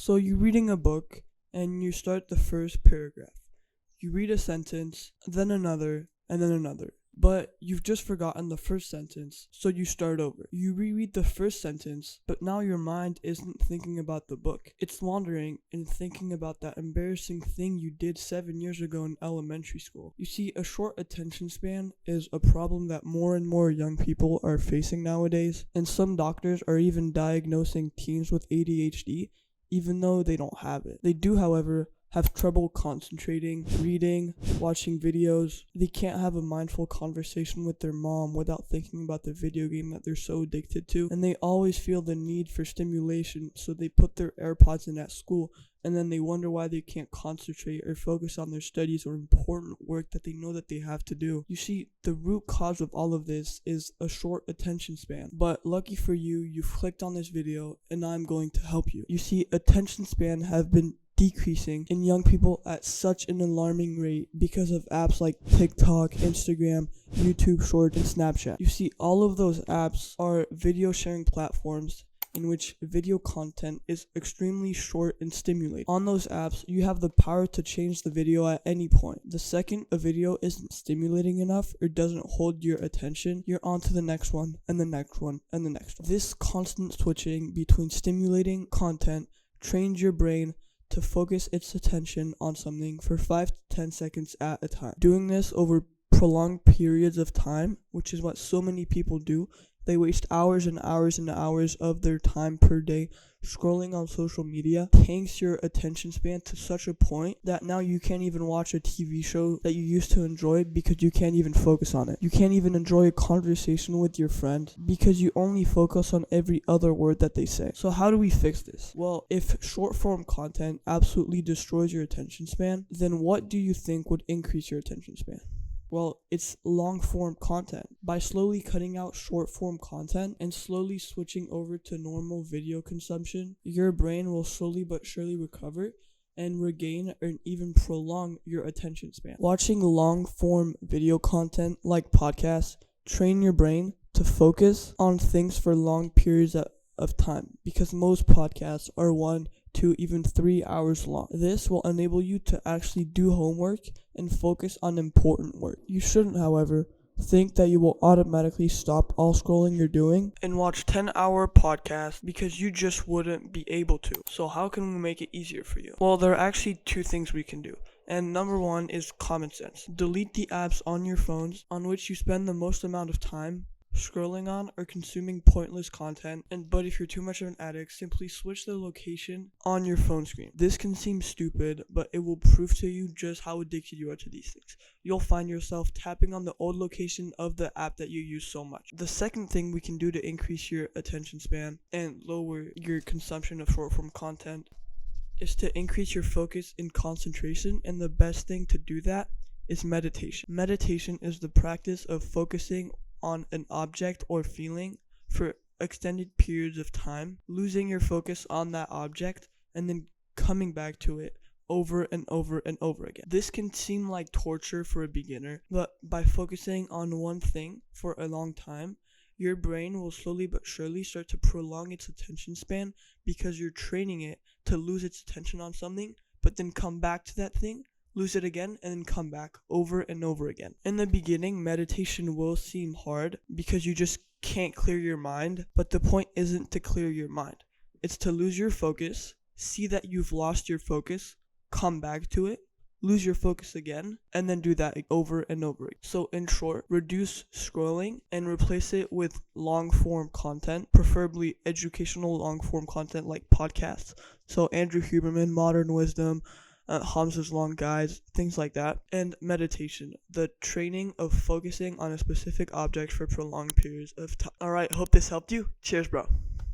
So you're reading a book and you start the first paragraph. You read a sentence, then another, and then another. But you've just forgotten the first sentence, so you start over. You reread the first sentence, but now your mind isn't thinking about the book. It's wandering and thinking about that embarrassing thing you did 7 years ago in elementary school. You see, a short attention span is a problem that more and more young people are facing nowadays, and some doctors are even diagnosing teens with ADHD, even though they don't have it. They do, however, have trouble concentrating, reading, watching videos. They can't have a mindful conversation with their mom without thinking about the video game that they're so addicted to. And they always feel the need for stimulation, so they put their AirPods in at school, and then they wonder why they can't concentrate or focus on their studies or important work that they know that they have to do. You see, the root cause of all of this is a short attention span. But lucky for you, you've clicked on this video, and I'm going to help you. You see, attention span have been decreasing in young people at such an alarming rate because of apps like TikTok, Instagram, YouTube Shorts, and Snapchat. You see, all of those apps are video sharing platforms in which video content is extremely short and stimulating. On those apps, you have the power to change the video at any point. The second a video isn't stimulating enough or doesn't hold your attention, you're on to the next one, and the next one, and the next one. This constant switching between stimulating content trains your brain to focus its attention on something for 5 to 10 seconds at a time. Doing this over prolonged periods of time, which is what so many people do, they waste hours and hours and hours of their time per day scrolling on social media, tanks your attention span to such a point that now you can't even watch a TV show that you used to enjoy because you can't even focus on it. You can't even enjoy a conversation with your friend because you only focus on every other word that they say. So how do we fix this? Well, if short form content absolutely destroys your attention span, then what do you think would increase your attention span? Well, it's long-form content. By slowly cutting out short-form content and slowly switching over to normal video consumption, your brain will slowly but surely recover and regain and even prolong your attention span. Watching long-form video content like podcasts train your brain to focus on things for long periods of time, because most podcasts are 1 to even 3 hours long. This will enable you to actually do homework and focus on important work. You shouldn't, however, think that you will automatically stop all scrolling you're doing and watch 10-hour podcasts because you just wouldn't be able to. So how can we make it easier for you? Well, there are actually 2 things we can do. And number 1 is common sense. Delete the apps on your phones on which you spend the most amount of time scrolling on or consuming pointless content, but if you're too much of an addict, simply switch the location on your phone screen. This can seem stupid, but it will prove to you just how addicted you are to these things. You'll find yourself tapping on the old location of the app that you use so much. The second thing we can do to increase your attention span and lower your consumption of short-form content is to increase your focus and concentration, and the best thing to do that is meditation. Meditation is the practice of focusing on an object or feeling for extended periods of time, losing your focus on that object, and then coming back to it over and over and over again. This can seem like torture for a beginner, but by focusing on one thing for a long time, your brain will slowly but surely start to prolong its attention span because you're training it to lose its attention on something, but then come back to that thing, lose it again, and then come back over and over again. In the beginning, meditation will seem hard because you just can't clear your mind, but the point isn't to clear your mind. It's to lose your focus, see that you've lost your focus, come back to it, lose your focus again, and then do that over and over again. So in short, reduce scrolling and replace it with long-form content, preferably educational long-form content like podcasts. So Andrew Huberman, Modern Wisdom, Hamza's Long Guides, things like that, and meditation, the training of focusing on a specific object for prolonged periods of time. Alright, hope this helped you. Cheers, bro.